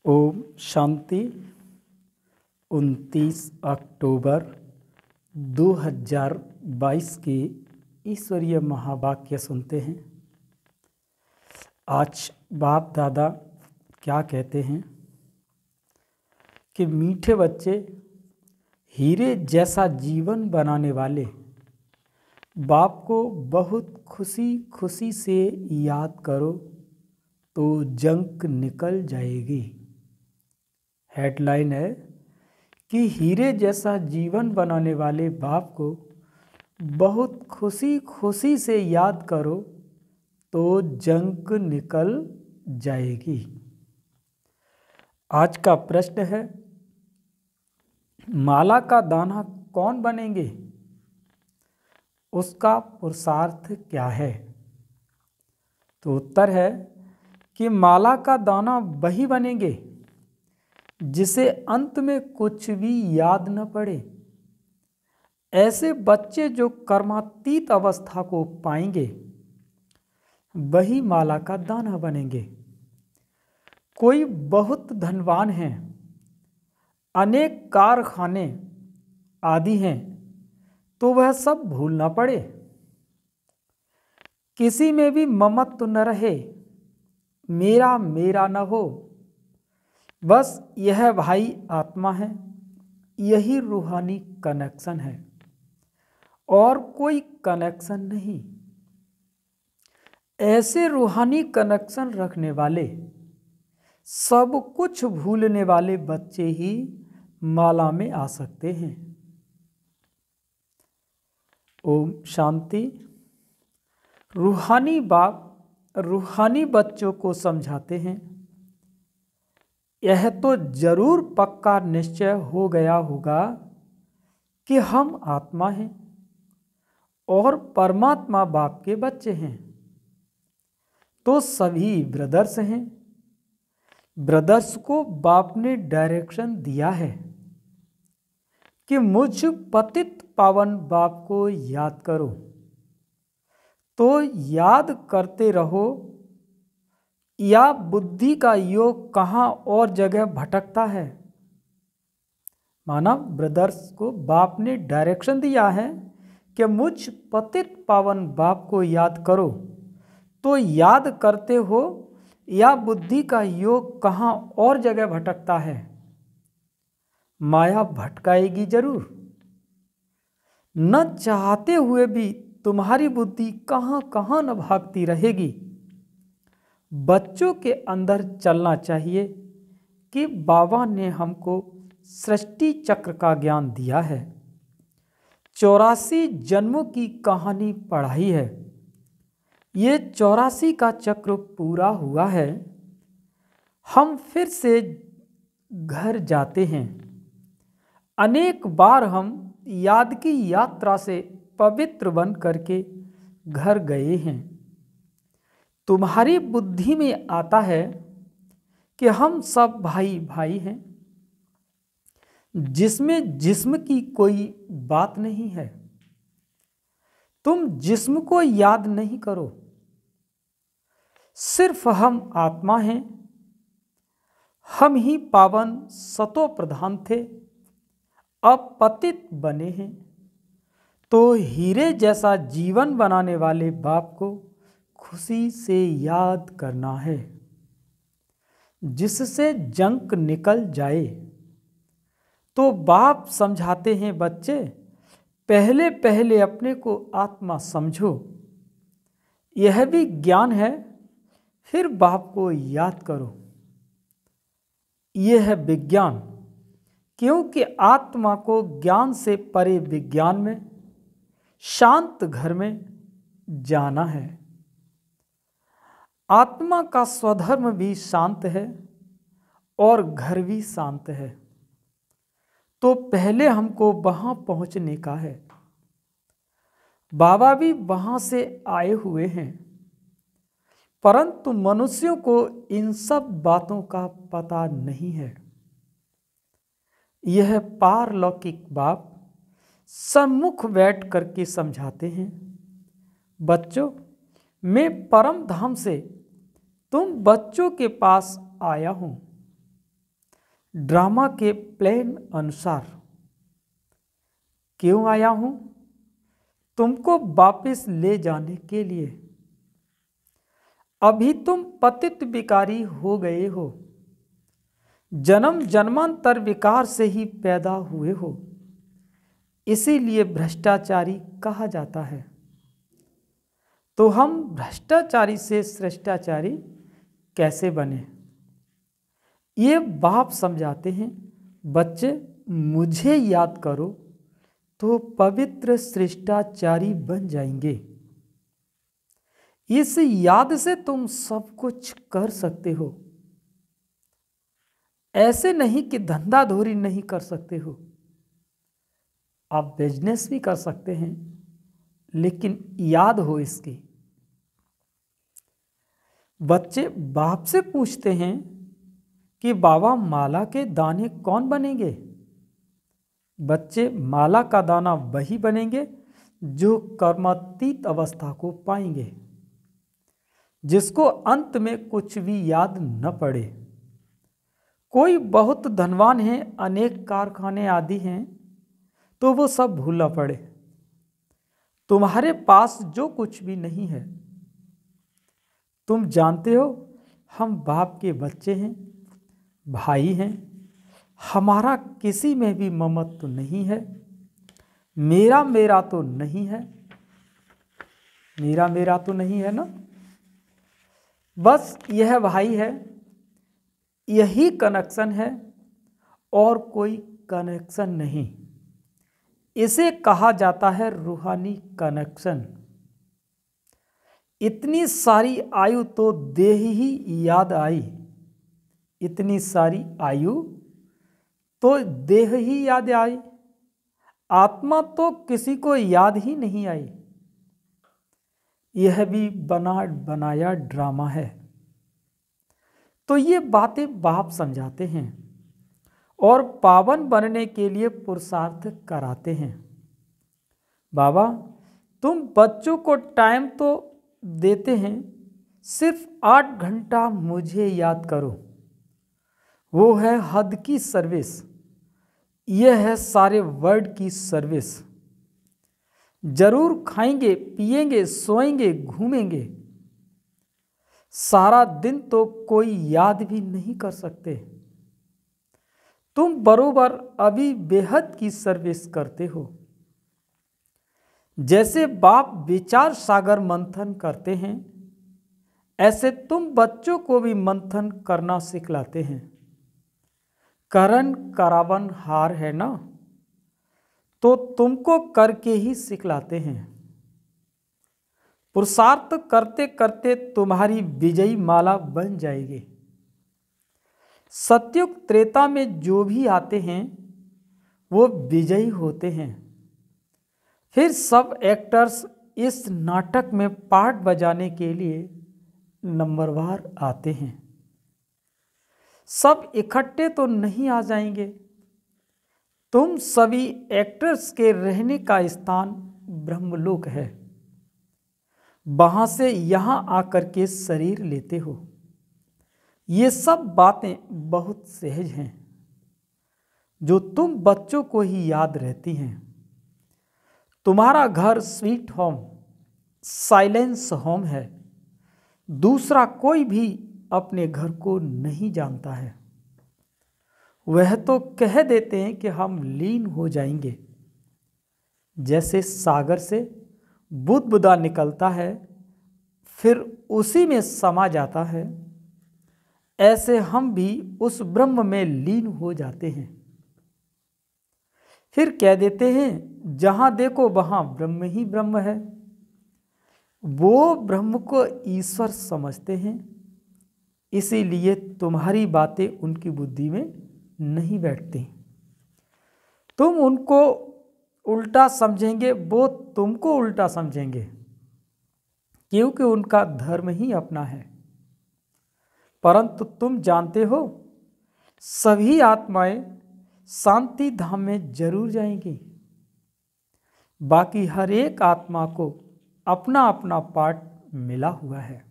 ओम शांति। 29 अक्टूबर 2022 के ईश्वरीय महावाक्य सुनते हैं। आज बाप दादा क्या कहते हैं कि मीठे बच्चे, हीरे जैसा जीवन बनाने वाले बाप को बहुत खुशी खुशी से याद करो तो जंक निकल जाएगी। हेडलाइन है कि हीरे जैसा जीवन बनाने वाले बाप को बहुत खुशी खुशी से याद करो तो जंक निकल जाएगी। आज का प्रश्न है, माला का दाना कौन बनेंगे? उसका पुरुषार्थ क्या है? तो उत्तर है कि माला का दाना वही बनेंगे जिसे अंत में कुछ भी याद न पड़े। ऐसे बच्चे जो कर्मातीत अवस्था को पाएंगे वही माला का दाना बनेंगे। कोई बहुत धनवान है, अनेक कारखाने आदि हैं, तो वह सब भूल ना पड़े। किसी में भी ममत्व न रहे, मेरा मेरा न हो, बस यह भाई आत्मा है। यही रूहानी कनेक्शन है और कोई कनेक्शन नहीं। ऐसे रूहानी कनेक्शन रखने वाले, सब कुछ भूलने वाले बच्चे ही माला में आ सकते हैं। ओम शांति। रूहानी बाप रूहानी बच्चों को समझाते हैं, यह तो जरूर पक्का निश्चय हो गया होगा कि हम आत्मा हैं और परमात्मा बाप के बच्चे हैं, तो सभी ब्रदर्स हैं। ब्रदर्स को बाप ने डायरेक्शन दिया है कि मुझ पतित पावन बाप को याद करो, तो याद करते रहो। या बुद्धि का योग कहाँ और जगह भटकता है। माना ब्रदर्स को बाप ने डायरेक्शन दिया है कि मुझ पतित पावन बाप को याद करो, तो याद करते हो। या बुद्धि का योग कहाँ और जगह भटकता है। माया भटकाएगी जरूर, न चाहते हुए भी तुम्हारी बुद्धि कहाँ कहाँ न भागती रहेगी। बच्चों के अंदर चलना चाहिए कि बाबा ने हमको सृष्टि चक्र का ज्ञान दिया है, 84 जन्मों की कहानी पढ़ाई है। ये 84 का चक्र पूरा हुआ है। हम फिर से घर जाते हैं। अनेक बार हम याद की यात्रा से पवित्र बन करके घर गए हैं। तुम्हारी बुद्धि में आता है कि हम सब भाई भाई हैं, जिसमें जिस्म की कोई बात नहीं है। तुम जिस्म को याद नहीं करो, सिर्फ हम आत्मा हैं। हम ही पावन सतो प्रधान थे, अब पतित बने हैं। तो हीरे जैसा जीवन बनाने वाले बाप को खुशी से याद करना है, जिससे जंक निकल जाए। तो बाप समझाते हैं, बच्चे पहले पहले अपने को आत्मा समझो, यह भी ज्ञान है। फिर बाप को याद करो, यह है विज्ञान। क्योंकि आत्मा को ज्ञान से परे विज्ञान में, शांत घर में जाना है। आत्मा का स्वधर्म भी शांत है और घर भी शांत है, तो पहले हमको वहां पहुंचने का है। बाबा भी वहां से आए हुए हैं, परंतु मनुष्यों को इन सब बातों का पता नहीं है। यह पारलौकिक बाप सम्मुख बैठ करके समझाते हैं, बच्चों मैं परम धाम से तुम बच्चों के पास आया हूं। ड्रामा के प्लान अनुसार क्यों आया हूं? तुमको वापस ले जाने के लिए। अभी तुम पतित विकारी हो गए हो, जन्म जन्मांतर विकार से ही पैदा हुए हो, इसीलिए भ्रष्टाचारी कहा जाता है। तो हम भ्रष्टाचारी से श्रेष्ठाचारी कैसे बने? ये बाप समझाते हैं, बच्चे मुझे याद करो तो पवित्र श्रेष्ठाचारी बन जाएंगे। इस याद से तुम सब कुछ कर सकते हो। ऐसे नहीं कि धंधाधोरी नहीं कर सकते हो, आप बिजनेस भी कर सकते हैं, लेकिन याद हो इसकी। बच्चे बाप से पूछते हैं कि बाबा माला के दाने कौन बनेंगे? बच्चे माला का दाना वही बनेंगे जो कर्मातीत अवस्था को पाएंगे, जिसको अंत में कुछ भी याद न पड़े। कोई बहुत धनवान है, अनेक कारखाने आदि हैं, तो वो सब भूला पड़े। तुम्हारे पास जो कुछ भी नहीं है, तुम जानते हो हम बाप के बच्चे हैं, भाई हैं, हमारा किसी में भी ममत्व तो नहीं है। मेरा मेरा तो नहीं है, मेरा मेरा तो नहीं है ना। बस यह भाई है, यही कनेक्शन है और कोई कनेक्शन नहीं। इसे कहा जाता है रूहानी कनेक्शन। इतनी सारी आयु तो देह ही याद आई, इतनी सारी आयु तो देह ही याद आई, आत्मा तो किसी को याद ही नहीं आई। यह भी बना बनाया ड्रामा है। तो ये बातें बाप समझाते हैं और पावन बनने के लिए पुरुषार्थ कराते हैं। बाबा तुम बच्चों को टाइम तो देते हैं, सिर्फ 8 घंटा मुझे याद करो, वो है हद की सर्विस। यह है सारे वर्ल्ड की सर्विस। जरूर खाएंगे, पिएंगे, सोएंगे, घूमेंगे, सारा दिन तो कोई याद भी नहीं कर सकते। तुम बरोबर अभी बेहद की सर्विस करते हो। जैसे बाप विचार सागर मंथन करते हैं, ऐसे तुम बच्चों को भी मंथन करना सिखलाते हैं। करण करावन हार है ना, तो तुमको करके ही सिखलाते हैं। पुरुषार्थ करते करते तुम्हारी विजयी माला बन जाएगी। सतयुग त्रेता में जो भी आते हैं वो विजयी होते हैं। फिर सब एक्टर्स इस नाटक में पार्ट बजाने के लिए नंबरवार आते हैं। सब इकट्ठे तो नहीं आ जाएंगे। तुम सभी एक्टर्स के रहने का स्थान ब्रह्मलोक है, वहां से यहां आकर के शरीर लेते हो। ये सब बातें बहुत सहज हैं, जो तुम बच्चों को ही याद रहती हैं। तुम्हारा घर स्वीट होम, साइलेंस होम है। दूसरा कोई भी अपने घर को नहीं जानता है। वह तो कह देते हैं कि हम लीन हो जाएंगे। जैसे सागर से बुदबुदा निकलता है फिर उसी में समा जाता है, ऐसे हम भी उस ब्रह्म में लीन हो जाते हैं। फिर कह देते हैं जहां देखो वहां ब्रह्म ही ब्रह्म है। वो ब्रह्म को ईश्वर समझते हैं, इसीलिए तुम्हारी बातें उनकी बुद्धि में नहीं बैठती। तुम उनको उल्टा समझेंगे, वो तुमको उल्टा समझेंगे, क्योंकि उनका धर्म ही अपना है। परंतु तुम जानते हो सभी आत्माएं शांति धाम में जरूर जाएंगी। बाकी हर एक आत्मा को अपना अपना पार्ट मिला हुआ है।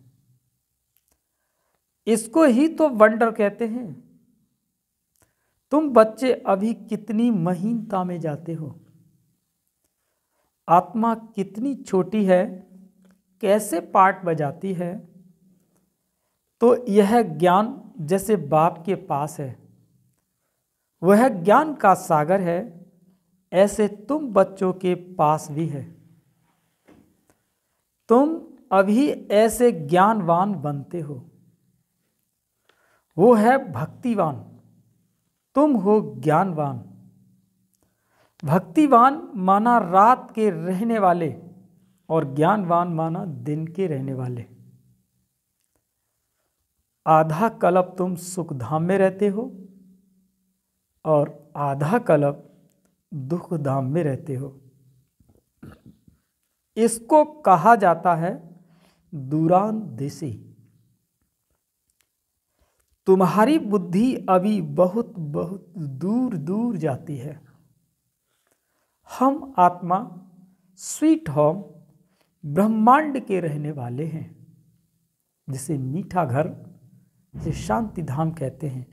इसको ही तो वंडर कहते हैं। तुम बच्चे अभी कितनी महीनता में जाते हो। आत्मा कितनी छोटी है, कैसे पाठ बजाती है। तो यह ज्ञान जैसे बाप के पास है, वह ज्ञान का सागर है, ऐसे तुम बच्चों के पास भी है। तुम अभी ऐसे ज्ञानवान बनते हो। वो है भक्तिवान, तुम हो ज्ञानवान। भक्तिवान माना रात के रहने वाले और ज्ञानवान माना दिन के रहने वाले। आधा कल्प तुम सुखधाम में रहते हो और आधा कल्प दुख धाम में रहते हो। इसको कहा जाता है दूरांदेशी। तुम्हारी बुद्धि अभी बहुत बहुत दूर दूर जाती है। हम आत्मा स्वीट होम ब्रह्मांड के रहने वाले हैं, जिसे मीठा घर, जिसे शांति धाम कहते हैं।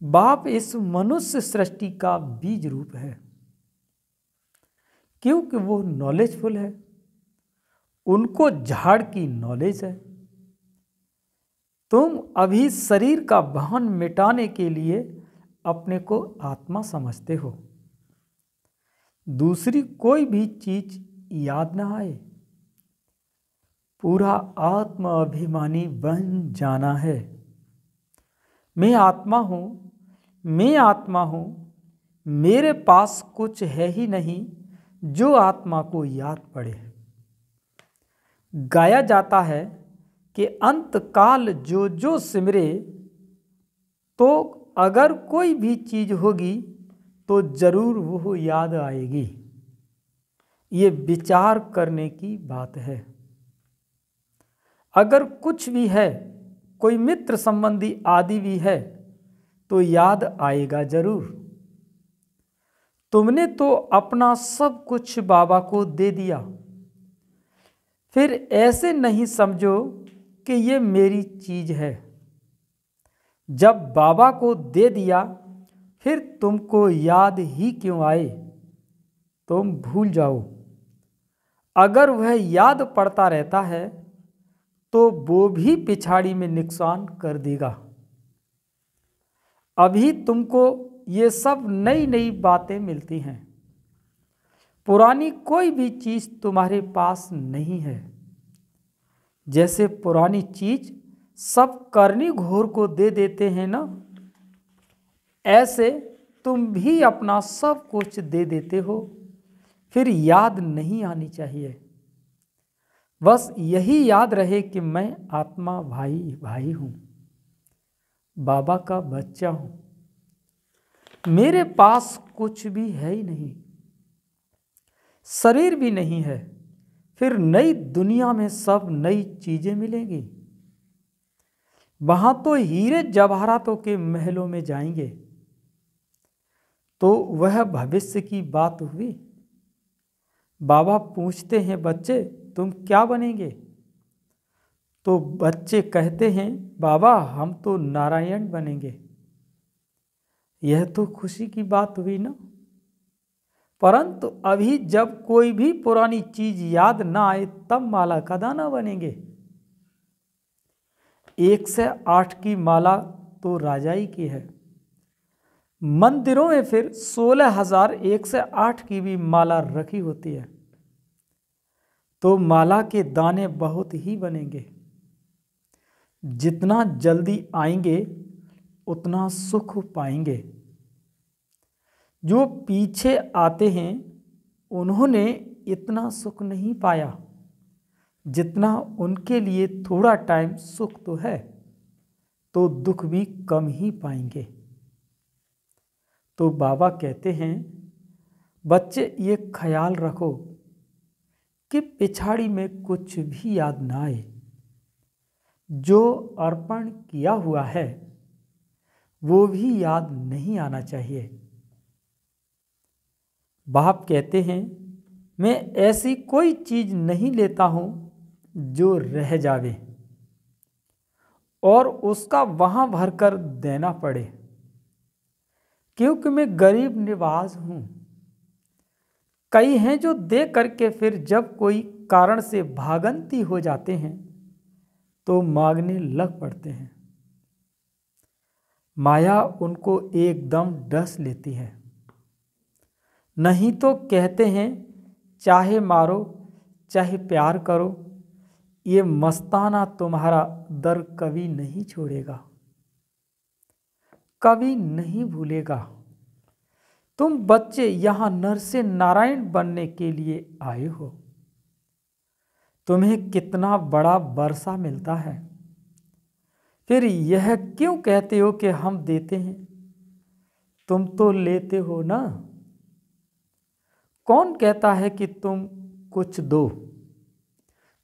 बाप इस मनुष्य सृष्टि का बीज रूप है, क्योंकि वो नॉलेजफुल है, उनको झाड़ की नॉलेज है। तुम अभी शरीर का भान मिटाने के लिए अपने को आत्मा समझते हो। दूसरी कोई भी चीज याद ना आए, पूरा आत्म अभिमानी बन जाना है। मैं आत्मा हूं, मैं आत्मा हूं, मेरे पास कुछ है ही नहीं जो आत्मा को याद पड़े। गाया जाता है कि अंत काल जो जो सिमरे, तो अगर कोई भी चीज होगी तो जरूर वो याद आएगी। ये विचार करने की बात है। अगर कुछ भी है, कोई मित्र संबंधी आदि भी है, तो याद आएगा जरूर। तुमने तो अपना सब कुछ बाबा को दे दिया, फिर ऐसे नहीं समझो कि ये मेरी चीज है। जब बाबा को दे दिया, फिर तुमको याद ही क्यों आए, तुम भूल जाओ। अगर वह याद पड़ता रहता है तो वो भी पिछाड़ी में नुकसान कर देगा। अभी तुमको ये सब नई नई बातें मिलती हैं, पुरानी कोई भी चीज तुम्हारे पास नहीं है। जैसे पुरानी चीज सब करनी घोर को दे देते हैं ना, ऐसे तुम भी अपना सब कुछ दे देते हो, फिर याद नहीं आनी चाहिए। बस यही याद रहे कि मैं आत्मा भाई भाई हूं, बाबा का बच्चा हूं, मेरे पास कुछ भी है ही नहीं, शरीर भी नहीं है। फिर नई दुनिया में सब नई चीजें मिलेंगी। वहां तो हीरे जवाहरातों के महलों में जाएंगे। तो वह भविष्य की बात हुई। बाबा पूछते हैं, बच्चे तुम क्या बनेंगे? तो बच्चे कहते हैं, बाबा हम तो नारायण बनेंगे। यह तो खुशी की बात हुई ना। परंतु अभी जब कोई भी पुरानी चीज याद ना आए, तब माला का दाना बनेंगे। 108 की माला तो राजाई की है। मंदिरों में फिर 16,108 की भी माला रखी होती है। तो माला के दाने बहुत ही बनेंगे। जितना जल्दी आएंगे उतना सुख पाएंगे। जो पीछे आते हैं उन्होंने इतना सुख नहीं पाया जितना उनके लिए थोड़ा टाइम सुख तो है, तो दुख भी कम ही पाएंगे। तो बाबा कहते हैं, बच्चे ये ख्याल रखो कि पिछाड़ी में कुछ भी याद ना आए। जो अर्पण किया हुआ है वो भी याद नहीं आना चाहिए। बाप कहते हैं, मैं ऐसी कोई चीज नहीं लेता हूं जो रह जावे और उसका वहां भरकर देना पड़े। क्योंकि मैं गरीब निवाज हूँ। कई हैं जो दे करके फिर जब कोई कारण से भागंती हो जाते हैं तो मांगने लग पड़ते हैं। माया उनको एकदम डस लेती है। नहीं तो कहते हैं चाहे मारो चाहे प्यार करो, ये मस्ताना तुम्हारा दर कभी नहीं छोड़ेगा, कभी नहीं भूलेगा। तुम बच्चे यहाँ नर से नारायण बनने के लिए आए हो। तुम्हें कितना बड़ा वर्षा मिलता है, फिर यह क्यों कहते हो कि हम देते हैं? तुम तो लेते हो ना। कौन कहता है कि तुम कुछ दो?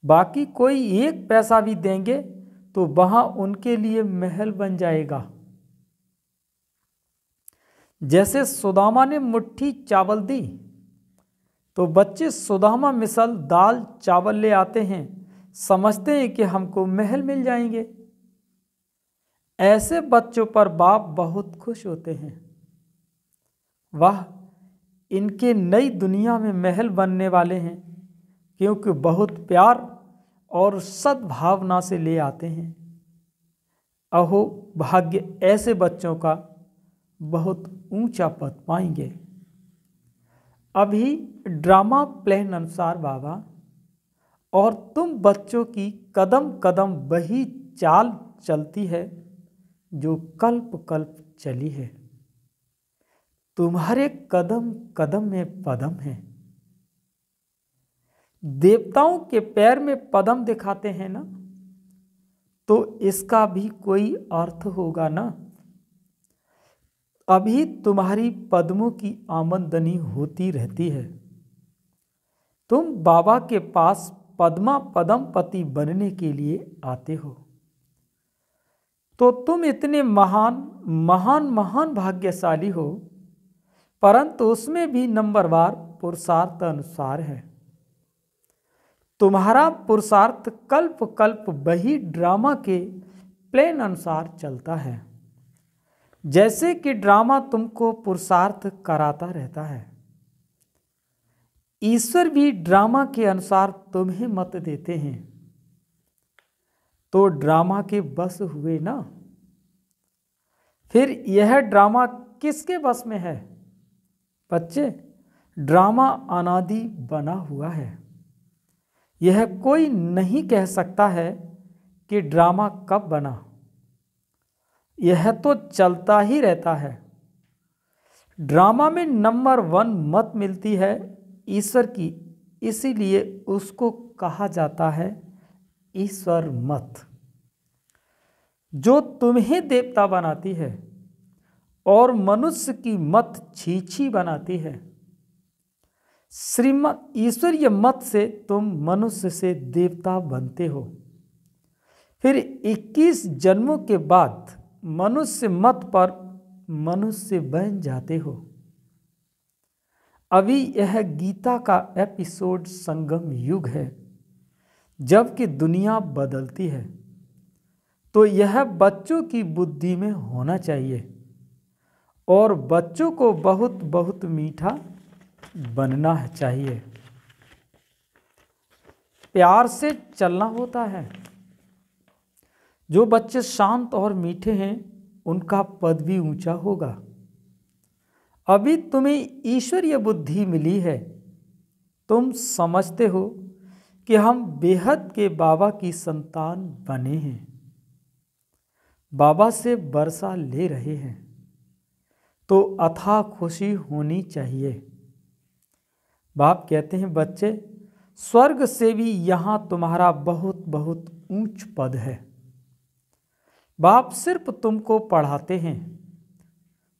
बाकी कोई एक पैसा भी देंगे तो वहां उनके लिए महल बन जाएगा। जैसे सुदामा ने मुट्ठी चावल दी तो बच्चे सुदामा मिसल दाल चावल ले आते हैं, समझते हैं कि हमको महल मिल जाएंगे। ऐसे बच्चों पर बाप बहुत खुश होते हैं। वाह, इनके नई दुनिया में महल बनने वाले हैं, क्योंकि बहुत प्यार और सद्भावना से ले आते हैं। अहो भाग्य ऐसे बच्चों का बहुत ऊंचा पद पाएंगे। अभी ड्रामा प्लान अनुसार बाबा और तुम बच्चों की कदम कदम वही चाल चलती है जो कल्प कल्प चली है। तुम्हारे कदम कदम में पदम है। देवताओं के पैर में पदम दिखाते हैं ना, तो इसका भी कोई अर्थ होगा ना। अभी तुम्हारी पद्मों की आमदनी होती रहती है। तुम बाबा के पास पद्मा पद्मपति बनने के लिए आते हो, तो तुम इतने महान महान महान भाग्यशाली हो, परंतु उसमें भी नंबरवार पुरुषार्थ अनुसार है। तुम्हारा पुरुषार्थ कल्प कल्प वही ड्रामा के प्लान अनुसार चलता है। जैसे कि ड्रामा तुमको पुरुषार्थ कराता रहता है, ईश्वर भी ड्रामा के अनुसार तुम्हें मत देते हैं, तो ड्रामा के बस हुए ना। फिर यह ड्रामा किसके बस में है? बच्चे, ड्रामा अनादि बना हुआ है। यह कोई नहीं कह सकता है कि ड्रामा कब बना। यह तो चलता ही रहता है। ड्रामा में नंबर 1 मत मिलती है ईश्वर की, इसीलिए उसको कहा जाता है ईश्वर मत, जो तुम्हें देवता बनाती है और मनुष्य की मत छीछी बनाती है। श्रीमत ईश्वरीय मत से तुम मनुष्य से देवता बनते हो, फिर 21 जन्मों के बाद मनुष्य मत पर मनुष्य बन जाते हो। अभी यह गीता का एपिसोड संगम युग है, जबकि दुनिया बदलती है, तो यह बच्चों की बुद्धि में होना चाहिए और बच्चों को बहुत बहुत मीठा बनना चाहिए। प्यार से चलना होता है। जो बच्चे शांत और मीठे हैं उनका पद भी ऊंचा होगा। अभी तुम्हें ईश्वरीय बुद्धि मिली है। तुम समझते हो कि हम बेहद के बाबा की संतान बने हैं, बाबा से वर्षा ले रहे हैं, तो अथाह खुशी होनी चाहिए। बाप कहते हैं बच्चे, स्वर्ग से भी यहाँ तुम्हारा बहुत बहुत ऊंच पद है। बाप सिर्फ तुमको पढ़ाते हैं।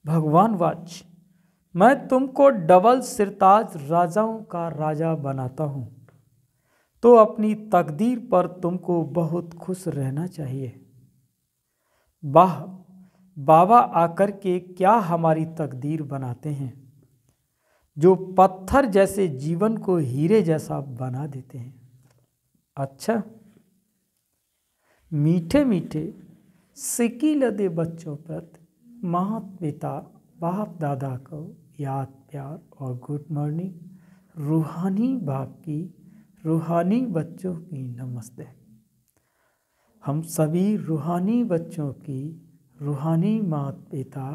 भगवान वाच, मैं तुमको डबल सिरताज राजाओं का राजा बनाता हूँ, तो अपनी तकदीर पर तुमको बहुत खुश रहना चाहिए। वाह, बाबा आकर के क्या हमारी तकदीर बनाते हैं, जो पत्थर जैसे जीवन को हीरे जैसा बना देते हैं। अच्छा, मीठे मीठे सिकी लदे बच्चों प्रति माता पिता बाप दादा को याद प्यार और गुड मॉर्निंग। रूहानी बाप की, रूहानी बच्चों की नमस्ते। हम सभी रूहानी बच्चों की, रूहानी माता पिता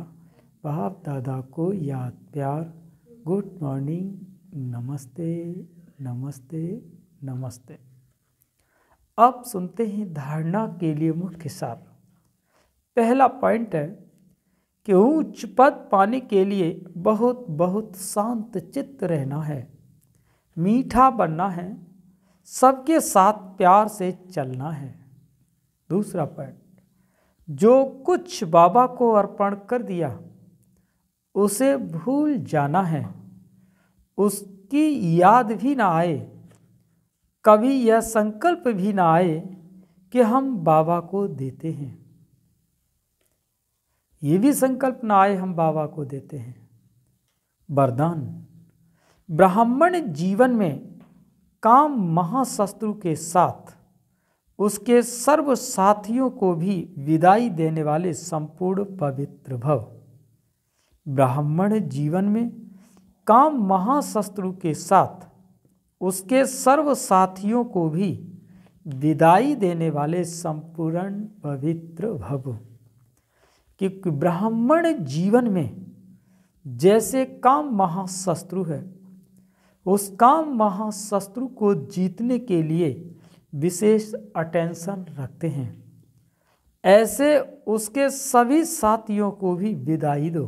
बाप दादा को याद प्यार, गुड मॉर्निंग, नमस्ते नमस्ते नमस्ते। अब सुनते हैं धारणा के लिए मुख्य सार। पहला पॉइंट है कि उच्च पद पाने के लिए बहुत बहुत शांत चित्त रहना है, मीठा बनना है, सबके साथ प्यार से चलना है। दूसरा पॉइंट, जो कुछ बाबा को अर्पण कर दिया उसे भूल जाना है, उसकी याद भी ना आए, कभी यह संकल्प भी ना आए कि हम बाबा को देते हैं। ये भी संकल्प ना आए हम बाबा को देते हैं। वरदान, ब्राह्मण जीवन में काम महाशत्रु के साथ उसके सर्व साथियों को भी विदाई देने वाले संपूर्ण पवित्र भव। ब्राह्मण जीवन में काम महाशत्रु के साथ उसके सर्व साथियों को भी विदाई देने वाले संपूर्ण पवित्र भव। क्योंकि ब्राह्मण जीवन में जैसे काम महाशत्रु है, उस काम महाशत्रु को जीतने के लिए विशेष अटेंशन रखते हैं, ऐसे उसके सभी साथियों को भी विदाई दो।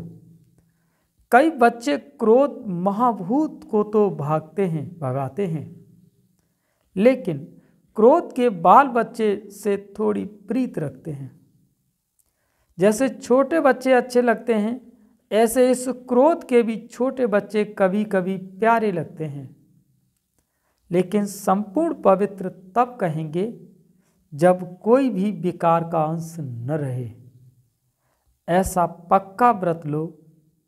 कई बच्चे क्रोध महाभूत को तो भगाते हैं, लेकिन क्रोध के बाल बच्चे से थोड़ी प्रीत रखते हैं। जैसे छोटे बच्चे अच्छे लगते हैं, ऐसे इस क्रोध के भी छोटे बच्चे कभी कभी प्यारे लगते हैं। लेकिन संपूर्ण पवित्र तब कहेंगे जब कोई भी विकार का अंश न रहे। ऐसा पक्का व्रत लो,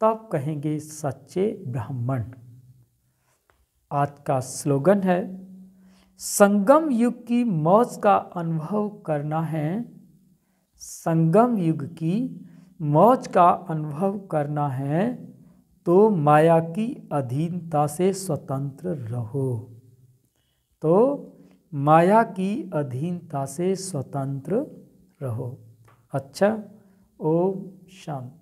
तब कहेंगे सच्चे ब्राह्मण। आज का स्लोगन है, संगम युग की मौज का अनुभव करना है, संगम युग की मौज का अनुभव करना है तो माया की अधीनता से स्वतंत्र रहो। तो माया की अधीनता से स्वतंत्र रहो। अच्छा, ओम शांति।